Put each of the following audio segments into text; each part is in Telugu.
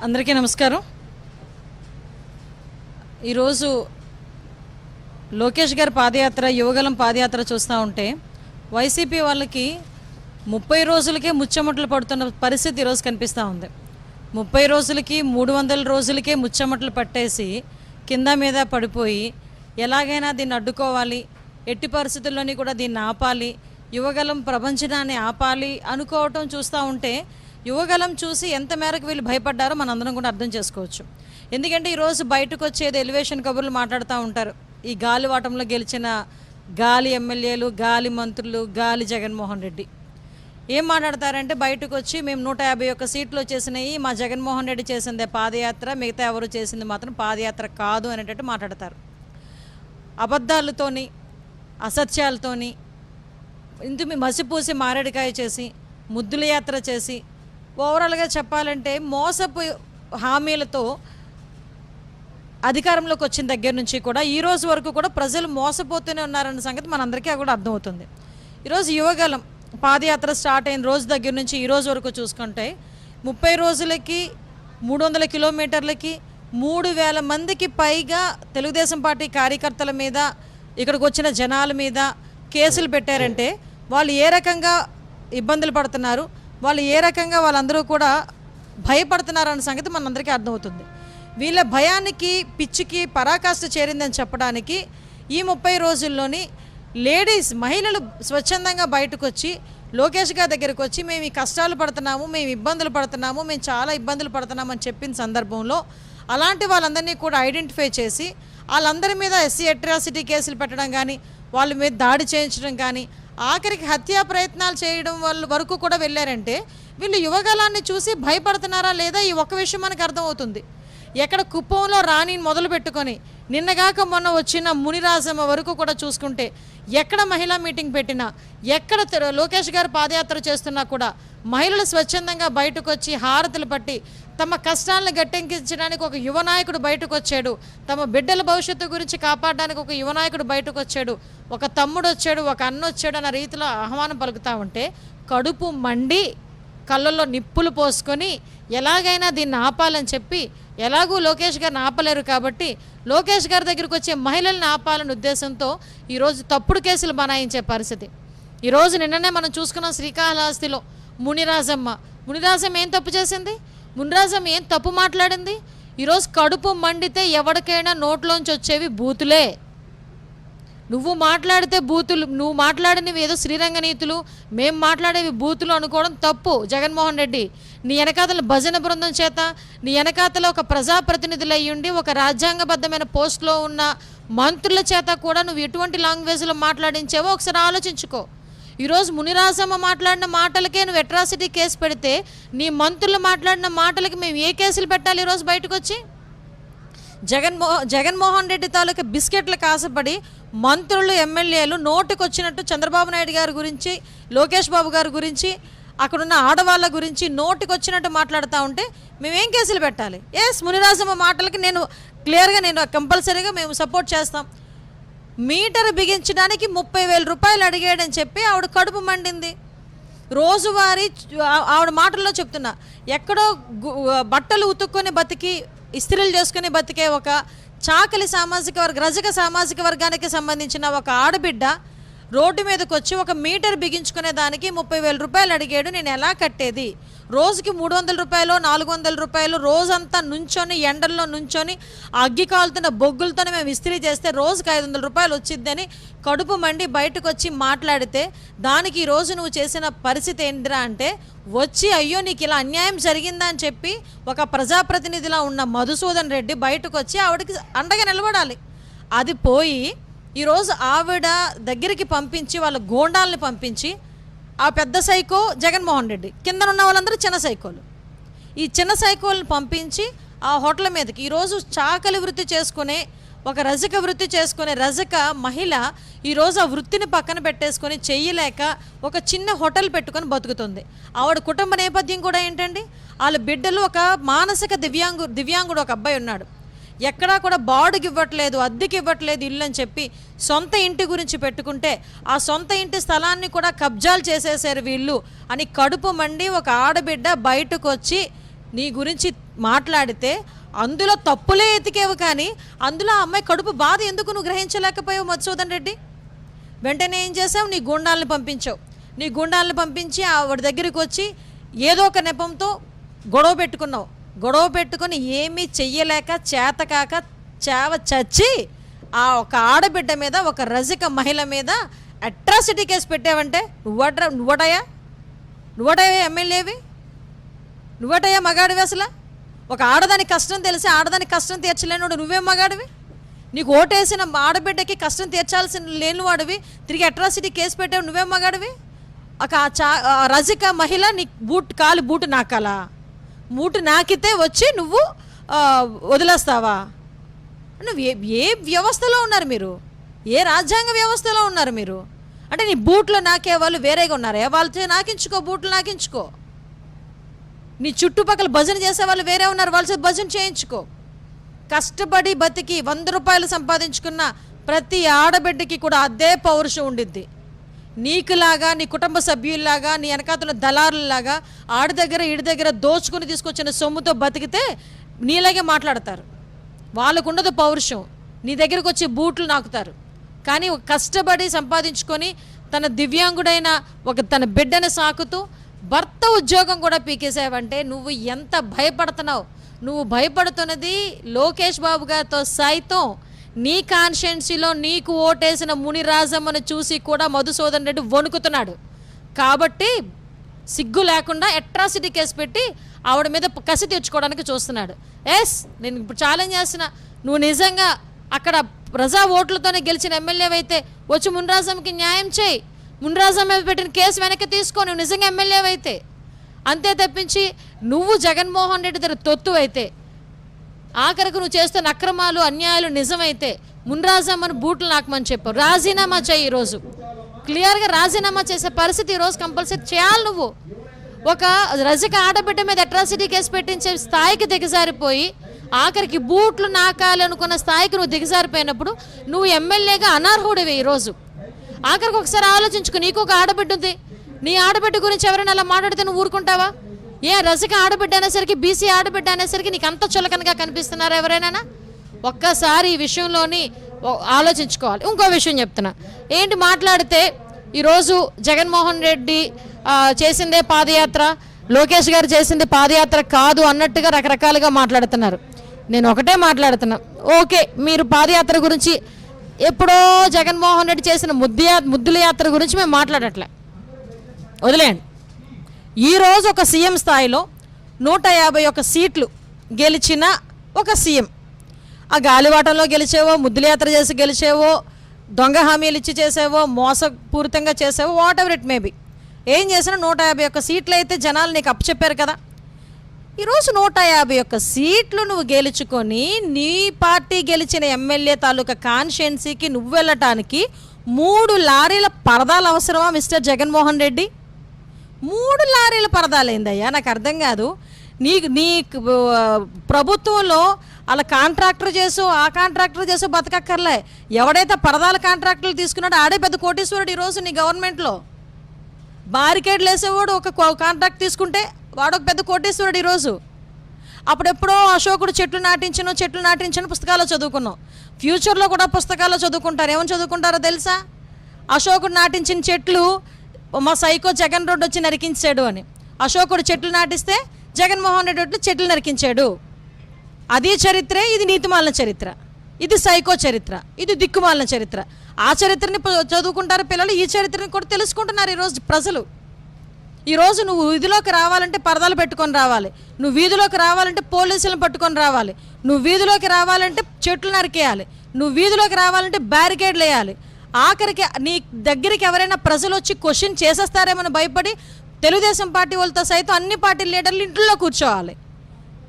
అందరికీ నమస్కారం. ఈరోజు లోకేష్ గారి పాదయాత్ర, యువగలం పాదయాత్ర చూస్తూ ఉంటే వైసీపీ వాళ్ళకి 30 రోజులకే ముచ్చమట్లు పడుతున్న పరిస్థితి ఈరోజు కనిపిస్తూ ఉంది. 30 రోజులకి 300 రోజులకే ముచ్చమట్లు పట్టేసి కింద మీద పడిపోయి ఎలాగైనా దీన్ని అడ్డుకోవాలి, ఎట్టి పరిస్థితుల్లోని కూడా దీన్ని ఆపాలి, యువగలం ప్రపంచనాన్ని ఆపాలి అనుకోవటం చూస్తూ ఉంటే యువగలం చూసి ఎంత మేరకు వీళ్ళు భయపడ్డారో మనందరం కూడా అర్థం చేసుకోవచ్చు. ఎందుకంటే ఈరోజు బయటకు వచ్చేది ఎలివేషన్ కబుర్లు మాట్లాడుతూ ఉంటారు. ఈ గాలివాటంలో గెలిచిన గాలి ఎమ్మెల్యేలు, గాలి మంత్రులు, గాలి జగన్మోహన్ రెడ్డి ఏం మాట్లాడతారంటే బయటకు వచ్చి మేము 151 సీట్లు వచ్చేసినాయి, మా జగన్మోహన్ రెడ్డి చేసిందే పాదయాత్ర, మిగతా ఎవరు చేసింది మాత్రం పాదయాత్ర కాదు అనేటట్టు మాట్లాడతారు. అబద్ధాలతోని, అసత్యాలతోని ఇందుకు మసిపూసి మారేడికాయ చేసి, ముద్దుల యాత్ర చేసి, ఓవరాల్గా చెప్పాలంటే మోసపు హామీలతో అధికారంలోకి వచ్చిన దగ్గర నుంచి కూడా ఈ రోజు వరకు కూడా ప్రజలు మోసపోతూనే ఉన్నారన్న సంగతి మనందరికీ కూడా అర్థమవుతుంది. ఈరోజు యువగలం పాదయాత్ర స్టార్ట్ అయిన రోజు దగ్గర నుంచి ఈ రోజు వరకు చూసుకుంటే 30 రోజులకి 300 కిలోమీటర్లకి 3000 మందికి పైగా తెలుగుదేశం పార్టీ కార్యకర్తల మీద, ఇక్కడికి వచ్చిన జనాల మీద కేసులు పెట్టారంటే వాళ్ళు ఏ రకంగా ఇబ్బందులు పడుతున్నారు, వాళ్ళు ఏ రకంగా వాళ్ళందరూ కూడా భయపడుతున్నారన్న సంగతి మనందరికీ అర్థమవుతుంది. వీళ్ళ భయానికి, పిచ్చికి పరాకాష్ఠ చేరిందని చెప్పడానికి ఈ 30 రోజుల్లోని లేడీస్, మహిళలు స్వచ్ఛందంగా బయటకు వచ్చి లోకేష్ గారి దగ్గరికి వచ్చి మేము ఈ కష్టాలు పడుతున్నాము, మేము ఇబ్బందులు పడుతున్నాము, మేము చాలా ఇబ్బందులు పడుతున్నామని చెప్పిన సందర్భంలో అలాంటి వాళ్ళందరినీ కూడా ఐడెంటిఫై చేసి వాళ్ళందరి మీద ఎస్సీ అట్రాసిటీ కేసులు పెట్టడం కానీ, వాళ్ళ మీద దాడి చేయించడం కానీ, ఆఖరికి హత్యా ప్రయత్నాలు చేయడం వరకు కూడా వెళ్ళారంటే వీళ్ళు యువగలాన్ని చూసి భయపడుతున్నారా లేదా ఈ ఒక్క విషయం మనకు అర్థమవుతుంది. ఎక్కడ కుప్పంలో రాణిని మొదలు పెట్టుకొని నిన్నగాక మొన్న వచ్చిన మునిరాజమ్మ వరకు కూడా చూసుకుంటే ఎక్కడ మహిళా మీటింగ్ పెట్టినా, ఎక్కడ లోకేష్ గారు పాదయాత్ర చేస్తున్నా కూడా మహిళలు స్వచ్ఛందంగా బయటకు వచ్చి హారతులు పట్టి తమ కష్టాలను గట్టెంకించడానికి ఒక యువనాయకుడు బయటకు వచ్చాడు, తమ బిడ్డల భవిష్యత్తు గురించి కాపాడడానికి ఒక యువనాయకుడు బయటకు వచ్చాడు, ఒక తమ్ముడు వచ్చాడు, ఒక అన్న వచ్చాడు అన్న రీతిలో ఆహ్వానం పలుకుతూ ఉంటే కడుపు మండి కళ్ళల్లో నిప్పులు పోసుకొని ఎలాగైనా దీన్ని ఆపాలని చెప్పి, ఎలాగూ లోకేష్ గారిని ఆపలేరు కాబట్టి లోకేష్ గారి దగ్గరికి వచ్చే మహిళల్ని ఆపాలనే ఉద్దేశంతో ఈరోజు తప్పుడు కేసులు బనాయించే పరిస్థితి. ఈరోజు నిన్ననే మనం చూసుకున్నాం శ్రీకాళహస్తిలో మునిరాజమ్మ ఏం తప్పు చేసింది, మునిరాజమ్మ ఏం తప్పు మాట్లాడింది. ఈరోజు కడుపు మండితే ఎవరికైనా నోట్లోంచి వచ్చేవి బూతులే. నువ్వు మాట్లాడితే బూతులు, నువ్వు మాట్లాడినవి ఏదో శ్రీరంగ నీతులు, మేము మాట్లాడేవి బూతులు అనుకోవడం తప్పు. జగన్మోహన్ రెడ్డి, నీ వెనకాతల భజన బృందం చేత, నీ వెనకాతల ఒక ప్రజాప్రతినిధులు అయ్యుండి ఒక రాజ్యాంగబద్ధమైన పోస్టులో ఉన్న మంత్రుల చేత కూడా నువ్వు ఎటువంటి లాంగ్వేజ్లో మాట్లాడించావో ఒకసారి ఆలోచించుకో. ఈరోజు మునిరాజమ్మ మాట్లాడిన మాటలకే నువ్వు అట్రాసిటీ కేసు పెడితే నీ మంత్రులు మాట్లాడిన మాటలకి మేము ఏ కేసులు పెట్టాలి? ఈరోజు బయటకు వచ్చి జగన్మోహన్ రెడ్డి తాలూకా బిస్కెట్లకు ఆశపడి మంత్రులు, ఎమ్మెల్యేలు నోటికొచ్చినట్టు చంద్రబాబు నాయుడు గారి గురించి, లోకేష్ బాబు గారి గురించి, అక్కడున్న ఆడవాళ్ళ గురించి నోటికొచ్చినట్టు మాట్లాడుతూ ఉంటే మేమేం కేసులు పెట్టాలి? మునిరాజమ్మ మాటలకి నేను క్లియర్గా, నేను కంపల్సరీగా మేము సపోర్ట్ చేస్తాం. మీటర్ బిగించడానికి 30,000 రూపాయలు అడిగాడని చెప్పి ఆవిడ కడుపు మండింది. రోజువారీ ఆవిడ మాటల్లో చెప్తున్నా, ఎక్కడో బట్టలు ఉతుక్కొని బతికి, ఇస్త్రీలు చేసుకుని బతికే ఒక చాకలి సామాజిక రజక సామాజిక వర్గానికి సంబంధించిన ఒక ఆడబిడ్డ రోడ్డు మీదకి వచ్చి ఒక మీటర్ బిగించుకునే దానికి 30,000 రూపాయలు అడిగాడు. నేను ఎలా కట్టేది? రోజుకి 300 రూపాయలు, 400 రూపాయలు రోజంతా నుంచొని, ఎండల్లో నుంచొని అగ్గి కాలుతున్న బొగ్గులతోనే మేము ఇస్త్రీ చేస్తే రోజుకి 500 రూపాయలు వచ్చిద్దని కడుపు మండి బయటకు వచ్చి మాట్లాడితే దానికి ఈరోజు నువ్వు చేసిన పరిస్థితి ఏంటిరా అంటే వచ్చి అయ్యో నీకు ఇలా అన్యాయం జరిగిందా అని చెప్పి ఒక ప్రజాప్రతినిధిలా ఉన్న మధుసూదన్ రెడ్డి బయటకు వచ్చి ఆవిడకి అండగా నిలబడాలి. అది పోయి ఈరోజు ఆవిడ దగ్గరికి పంపించి వాళ్ళ గోండాల్ని పంపించి, ఆ పెద్ద సైకో జగన్మోహన్ రెడ్డి, కింద ఉన్న వాళ్ళందరూ చిన్న సైకోలు, ఈ చిన్న సైకోల్ని పంపించి ఆ హోటల్ మీదకి ఈరోజు చాకలి వృత్తి చేసుకునే, ఒక రజక వృత్తి చేసుకునే రజక మహిళ ఈరోజు ఆ వృత్తిని పక్కన పెట్టేసుకొని చెయ్యలేక ఒక చిన్న హోటల్ పెట్టుకొని బతుకుతుంది. ఆవిడ కుటుంబ నేపథ్యం కూడా ఏంటండి, వాళ్ళ బిడ్డలు ఒక మానసిక దివ్యాంగుడు ఒక అబ్బాయి ఉన్నాడు. ఎక్కడా కూడా బాడుకి ఇవ్వట్లేదు, అద్దెకి ఇవ్వట్లేదు ఇల్లు అని చెప్పి సొంత ఇంటి గురించి పెట్టుకుంటే ఆ సొంత ఇంటి స్థలాన్ని కూడా కబ్జాలు చేసేసారు వీళ్ళు అని కడుపు మండి ఒక ఆడబిడ్డ బయటకు వచ్చి నీ గురించి మాట్లాడితే అందులో తప్పులే ఎతికేవు, కానీ అందులో ఆ అమ్మాయి కడుపు బాధ ఎందుకు నువ్వు గ్రహించలేకపోయావు మధుసూదన్ రెడ్డి? వెంటనే ఏం చేసావు? నీ గుండాలను పంపించావు. నీ గుండాలను పంపించి ఆవిడ దగ్గరికి వచ్చి ఏదో ఒక నెపంతో గొడవ పెట్టుకున్నావు. గొడవ పెట్టుకొని ఏమీ చెయ్యలేక చేతకాక చచ్చి ఆ ఒక ఆడబిడ్డ మీద, ఒక రజక మహిళ మీద అట్రాసిటీ కేసు పెట్టావంటే నువ్వటయా ఎమ్మెల్యేవి? నువ్వటయా మగాడివి? అసలు ఒక ఆడదాని కష్టం తెలిసి ఆడదాని కష్టం తీర్చలేనుడు నువ్వేం మగాడివి? నీకు ఓటేసిన ఆడబిడ్డకి కష్టం తీర్చాల్సిన లేని వాడివి తిరిగి అట్రాసిటీ కేసు పెట్టావు, నువ్వేం మగాడివి? ఒక రజక మహిళ నీ కాలు బూటు నాకాలా? బూటు నాకితే వచ్చి నువ్వు వదిలేస్తావా? నువ్వు ఏ వ్యవస్థలో ఉన్నారు మీరు? ఏ రాజ్యాంగ వ్యవస్థలో ఉన్నారు మీరు? అంటే నీ బూట్లు నాకే వాళ్ళు వేరేగా ఉన్నారే, వాళ్ళతో నాకించుకో, బూట్లు నాకించుకో. నీ చుట్టుపక్కల భజన చేసే వాళ్ళు వేరే ఉన్నారు, వాళ్ళతో భజన చేయించుకో. కష్టపడి బతికి 100 రూపాయలు సంపాదించుకున్న ప్రతి ఆడబిడ్డకి కూడా అదే పౌరుషం ఉండిద్ది. నీకులాగా, నీ కుటుంబ సభ్యుల్లాగా, నీ వెనకాతల దళారులాగా ఆడి దగ్గర ఈడి దగ్గర దోచుకుని తీసుకొచ్చిన సొమ్ముతో బతికితే నీలాగే మాట్లాడతారు. వాళ్ళకు ఉండదు పౌరుషం, నీ దగ్గరకు వచ్చి బూట్లు నాకుతారు. కానీ కష్టపడి సంపాదించుకొని తన దివ్యాంగుడైన తన బిడ్డను సాకుతూ భర్త ఉద్యోగం కూడా పీకేసావంటే నువ్వు ఎంత భయపడుతున్నావు? నువ్వు భయపడుతున్నది లోకేష్ బాబు గారితో సైతం నీ కాన్స్టిట్యున్సీలో నీకు ఓటేసిన మునిరాజమ్మను చూసి కూడా మధుసూదన్ రెడ్డి వణుకుతున్నాడు. కాబట్టి సిగ్గు లేకుండా అట్రాసిటీ కేసు పెట్టి ఆవిడ మీద కసి తెచ్చుకోవడానికి చూస్తున్నాడు. నేను ఇప్పుడు ఛాలెంజ్ చేస్తున్నా, నువ్వు నిజంగా అక్కడ ప్రజా ఓట్లతోనే గెలిచిన ఎమ్మెల్యే అయితే వచ్చి మునిరాజమ్మకి న్యాయం చేయి. మునిరాజమ్మ మీద పెట్టిన కేసు వెనక్కి తీసుకో, నువ్వు నిజంగా ఎమ్మెల్యే అయితే. అంతే తప్పించి నువ్వు జగన్మోహన్ రెడ్డి దగ్గర తొత్తు అయితే, ఆఖరికి నువ్వు చేస్తున్న అక్రమాలు అన్యాయాలు నిజమైతే మునిరాజమ్మను బూట్లు నాకమని చెప్పు. రాజీనామా చేయి. ఈరోజు క్లియర్గా రాజీనామా చేసే పరిస్థితి ఈరోజు కంపల్సరీ చేయాలి. నువ్వు ఒక రజక ఆడబిడ్డ మీద అట్రాసిటీ కేసు పెట్టించే స్థాయికి దిగజారిపోయి ఆఖరికి బూట్లు నాకాలి అనుకున్న స్థాయికి నువ్వు దిగజారిపోయినప్పుడు నువ్వు ఎమ్మెల్యేగా అనర్హుడివి. ఈరోజు ఆఖరికి ఒకసారి ఆలోచించుకో, నీకు ఒక ఆడబిడ్డ ఉంది, నీ ఆడబిడ్డ గురించి ఎవరైనా అలా మాట్లాడితే నువ్వు ఊరుకుంటావా? ఏ రజక ఆడబిడ్డ అనేసరికి, బీసీ ఆడబిడ్డ అనేసరికి నీకు అంత చులకనగా కనిపిస్తున్నారా ఎవరైనా? ఒక్కసారి ఈ విషయంలోని ఆలోచించుకోవాలి. ఇంకో విషయం చెప్తున్నా, ఏంటి మాట్లాడితే ఈరోజు జగన్మోహన్ రెడ్డి చేసిందే పాదయాత్ర, లోకేష్ గారు చేసింది పాదయాత్ర కాదు అన్నట్టుగా రకరకాలుగా మాట్లాడుతున్నారు. నేను ఒకటే మాట్లాడుతున్నా, ఓకే మీరు పాదయాత్ర గురించి ఎప్పుడో జగన్మోహన్ రెడ్డి చేసిన ముద్దుల యాత్ర గురించి మేము మాట్లాడట్లే, వదిలేయండి. ఈరోజు ఒక సీఎం స్థాయిలో 151 సీట్లు గెలిచిన ఒక సీఎం, ఆ గాలివాటంలో గెలిచేవో, ముద్దుల యాత్ర చేసి గెలిచేవో, దొంగ హామీలు ఇచ్చి చేసేవో, మోసపూరితంగా చేసేవో, వాట్ ఎవర్ ఇట్ మేబీ, ఏం చేసినా 151 సీట్లు అయితే జనాలు నీకు అప్పచెప్పారు కదా. ఈరోజు 151 సీట్లు నువ్వు గెలుచుకొని నీ పార్టీ గెలిచిన ఎమ్మెల్యే తాలూకా కాన్స్టిట్యున్సీకి నువ్వు వెళ్ళటానికి 3 లారీల పరదాలు అవసరమా మిస్టర్ జగన్మోహన్ రెడ్డి? 3 లారీల పరదాలైందయ్యా, నాకు అర్థం కాదు. నీ ప్రభుత్వంలో అలా కాంట్రాక్టర్ చేసు, ఆ కాంట్రాక్టర్ చేసు బతకక్కర్లే. ఎవడైతే పరదాల కాంట్రాక్టర్లు తీసుకున్నాడో ఆడే పెద్ద కోటీశ్వరుడు ఈరోజు నీ గవర్నమెంట్లో. బారికేడ్లు వేసేవాడు ఒక కాంట్రాక్ట్ తీసుకుంటే వాడొక పెద్ద కోటీశ్వరుడు ఈరోజు. అప్పుడెప్పుడో అశోకుడు చెట్లు నాటించను పుస్తకాల్లో చదువుకున్నాం. ఫ్యూచర్లో కూడా పుస్తకాల్లో చదువుకుంటారు. ఏమని చదువుకుంటారో తెలుసా? అశోకుడు నాటించిన చెట్లు మా సైకో జగన్ రెడ్డి వచ్చి నరికించాడు అని. అశోకుడు చెట్లు నాటిస్తే జగన్మోహన్ రెడ్డి చెట్లు నరికించాడు. అది చరిత్రే, ఇది నీతిమాలిన చరిత్ర, ఇది సైకో చరిత్ర, ఇది దిక్కుమాలిన చరిత్ర. ఆ చరిత్రని చదువుకుంటారు పిల్లలు, ఈ చరిత్రని కూడా తెలుసుకుంటున్నారు ఈరోజు ప్రజలు. ఈరోజు నువ్వు వీధిలోకి రావాలంటే పరదాలు పెట్టుకొని రావాలి, నువ్వు వీధిలోకి రావాలంటే పోలీసులను పట్టుకొని రావాలి, నువ్వు వీధిలోకి రావాలంటే చెట్లు నరికేయాలి, నువ్వు వీధిలోకి రావాలంటే బ్యారికేడ్లు వేయాలి. ఆఖరికి నీ దగ్గరికి ఎవరైనా ప్రజలు వచ్చి క్వశ్చన్ చేసేస్తారేమని భయపడి తెలుగుదేశం పార్టీ వాళ్ళతో సైతం అన్ని పార్టీ లీడర్లు ఇంట్లో కూర్చోవాలి,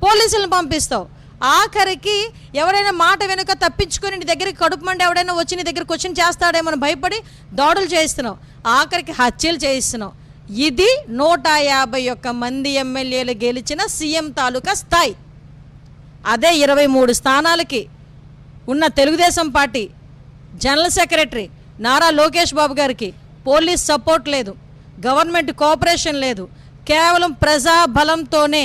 పోలీసులను పంపిస్తావు. ఆఖరికి ఎవరైనా మాట వెనుక తప్పించుకొని నీ దగ్గరికి కడుపు మండి ఎవడైనా వచ్చి నీ దగ్గర క్వశ్చన్ చేస్తాడేమో భయపడి దాడులు చేయిస్తున్నావు, ఆఖరికి హత్యలు చేయిస్తున్నావు. ఇది 151 మంది ఎమ్మెల్యేలు గెలిచిన సీఎం తాలూకా స్థాయి. అదే 23 స్థానాలకి ఉన్న Telugu Desam party general secretary Nara Lokesh Babu గారికి పోలీస్ సపోర్ట్ లేదు, గవర్నమెంట్ కోఆపరేషన్ లేదు, కేవలం ప్రజాబలంతోనే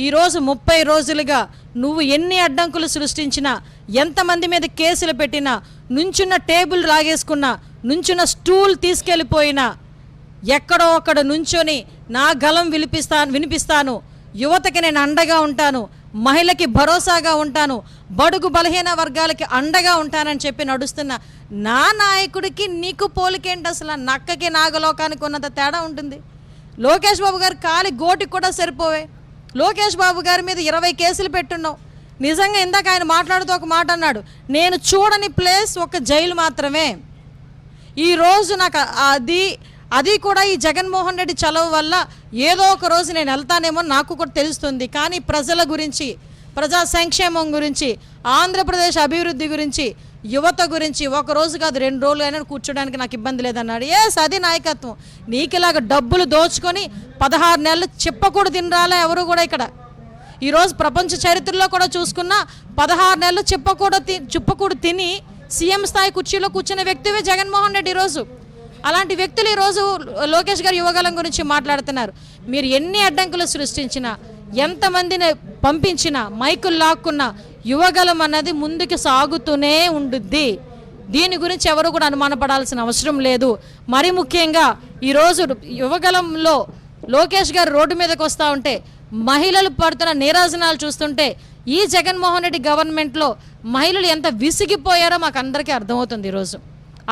ఈరోజు 30 రోజులుగా నువ్వు ఎన్ని అడ్డంకులు సృష్టించినా, ఎంతమంది మీద కేసులు పెట్టినా, నుంచున్న టేబుల్ లాగేసుకున్నా, నుంచున్న స్టూల్ తీసుకెళ్ళిపోయినా, ఎక్కడో అక్కడ నుంచొని నా గలం వినిపిస్తాను, యువతకి నేను అండగా ఉంటాను, మహిళకి భరోసాగా ఉంటాను, బడుగు బలహీన వర్గాలకి అండగా ఉంటానని చెప్పి నడుస్తున్న నా నాయకుడికి నీకు పోలికేంటి? అసలు నక్కకి నాగలోకానికి ఉన్నంత తేడా ఉంటుంది. లోకేష్ బాబు గారు కాలి గోటికి కూడా సరిపోవే. లోకేష్ బాబు గారి మీద 20 కేసులు పెట్టున్నావు. నిజంగా ఇందాక ఆయన మాట్లాడుతూ ఒక మాట అన్నాడు, నేను చూడని ప్లేస్ ఒక జైలు మాత్రమే. ఈరోజు నాకు అది కూడా ఈ జగన్మోహన్ రెడ్డి చలవ వల్ల ఏదో ఒక రోజు నేను వెళ్తానేమో నాకు కూడా తెలుస్తుంది. కానీ ప్రజల గురించి, ప్రజా సంక్షేమం గురించి, ఆంధ్రప్రదేశ్ అభివృద్ధి గురించి, యువత గురించి ఒక రోజు కాదు 2 రోజులు అయినా కూర్చోడానికి నాకు ఇబ్బంది లేదన్నాడు. అది నాయకత్వం. నీకు ఇలాగ డబ్బులు దోచుకొని 16 నెలలు చెప్పకూడదు తినరాలే ఎవరు కూడా ఇక్కడ. ఈరోజు ప్రపంచ చరిత్రలో కూడా చూసుకున్నా 16 నెలలు చెప్పకూడదు తిని సీఎం స్థాయి కుర్చీలో కూర్చున్న వ్యక్తివే జగన్మోహన్ రెడ్డి. ఈరోజు అలాంటి వ్యక్తులు ఈరోజు లోకేష్ గారు యువగలం గురించి మాట్లాడుతున్నారు. మీరు ఎన్ని అడ్డంకులు సృష్టించినా, ఎంతమందిని పంపించినా, మైకులు లాక్కున్నా, యువగలం అన్నది ముందుకు సాగుతూనే ఉండుద్ది. దీని గురించి ఎవరు కూడా అనుమానపడాల్సిన అవసరం లేదు. మరి ముఖ్యంగా ఈరోజు యువగలంలో లోకేష్ గారు రోడ్డు మీదకి వస్తూ ఉంటే, మహిళలు పడుతున్న నీరాజనాలు చూస్తుంటే, ఈ జగన్మోహన్ రెడ్డి గవర్నమెంట్లో మహిళలు ఎంత విసిగిపోయారో మాకు అందరికీ అర్థమవుతుంది ఈరోజు.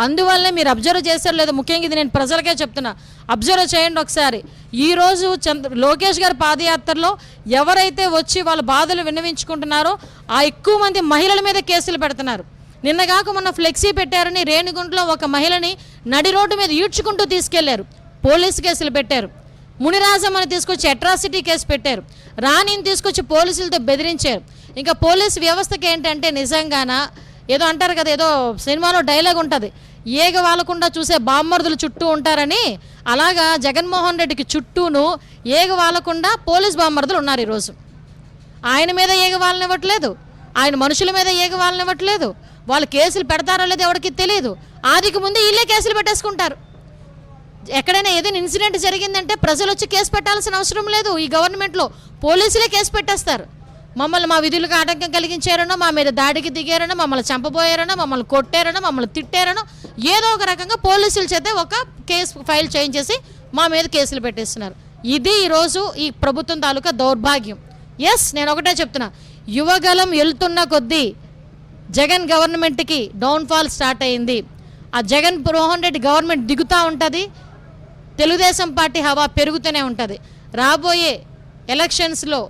అందువల్లే మీరు అబ్జర్వ్ చేశారు లేదా, ముఖ్యంగా ఇది నేను ప్రజలకే చెప్తున్నా, అబ్జర్వ్ చేయండి ఒకసారి. ఈరోజు లోకేష్ గారి పాదయాత్రలో ఎవరైతే వచ్చి వాళ్ళ బాధలు విన్నవించుకుంటున్నారో ఆ ఎక్కువ మంది మహిళల మీద కేసులు పెడుతున్నారు. నిన్నగాక మొన్న ఫ్లెక్సీ పెట్టారని రేణిగుంటలో ఒక మహిళని నడి రోడ్డు మీద ఈడ్చుకుంటూ తీసుకెళ్లారు, పోలీసు కేసులు పెట్టారు. మునిరాజమ్మని తీసుకొచ్చి అట్రాసిటీ కేసు పెట్టారు. రాణిని తీసుకొచ్చి పోలీసులతో బెదిరించారు. ఇంకా పోలీసు వ్యవస్థకి ఏంటంటే నిజంగానా ఏదో అంటారు కదా, ఏదో సినిమాలో డైలాగ్ ఉంటుంది, ఏగ వాలకుండా చూసే బామ్మర్దులు చుట్టూ ఉంటారని, అలాగా జగన్మోహన్ రెడ్డికి చుట్టూను ఏగ వాలకుండా పోలీస్ బామ్మర్దులు ఉన్నారు ఈరోజు. ఆయన మీద ఏగ వాళ్ళనివ్వట్లేదు, ఆయన మనుషుల మీద ఏగ వాళ్ళనివ్వట్లేదు. వాళ్ళు కేసులు పెడతారో లేదో ఎవరికి తెలియదు. ఆదికి ముందు వీళ్ళే కేసులు పెట్టేసుకుంటారు. ఎక్కడైనా ఏదైనా ఇన్సిడెంట్ జరిగిందంటే ప్రజలు వచ్చి కేసు పెట్టాల్సిన అవసరం లేదు. ఈ గవర్నమెంట్లో పోలీసులే కేసు పెట్టేస్తారు. మమ్మల్ని మా విధులకు ఆటంకం కలిగించారనో, మా మీద దాడికి దిగారనో, మమ్మల్ని చంపబోయారనో, మమ్మల్ని కొట్టారనో, మమ్మల్ని తిట్టారనో, ఏదో ఒక రకంగా పోలీసుల చేత ఒక కేసు ఫైల్ చేయించేసి మా మీద కేసులు పెట్టేస్తున్నారు. ఇది ఈరోజు ఈ ప్రభుత్వం తాలూకా దౌర్భాగ్యం. నేను ఒకటే చెప్తున్నా, యువగలం వెళ్తున్న కొద్దీ జగన్ గవర్నమెంట్కి డౌన్ఫాల్ స్టార్ట్ అయింది. ఆ జగన్ మోహన్ రెడ్డి గవర్నమెంట్ దిగుతూ ఉంటుంది, తెలుగుదేశం పార్టీ హవా పెరుగుతూనే ఉంటుంది. రాబోయే ఎలక్షన్స్లో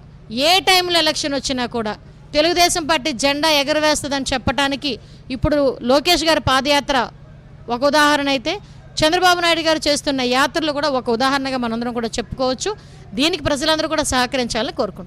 ఏ టైంలో ఎలక్షన్ వచ్చినా కూడా తెలుగుదేశం పార్టీ జెండా ఎగరవేస్తుందని చెప్పడానికి ఇప్పుడు లోకేష్ గారి పాదయాత్ర ఒక ఉదాహరణ అయితే, చంద్రబాబు నాయుడు గారు చేస్తున్న యాత్రలు కూడా ఒక ఉదాహరణగా మనందరం కూడా చెప్పుకోవచ్చు. దీనికి ప్రజలందరూ కూడా సహకరించాలని కోరుకుంటున్నాం.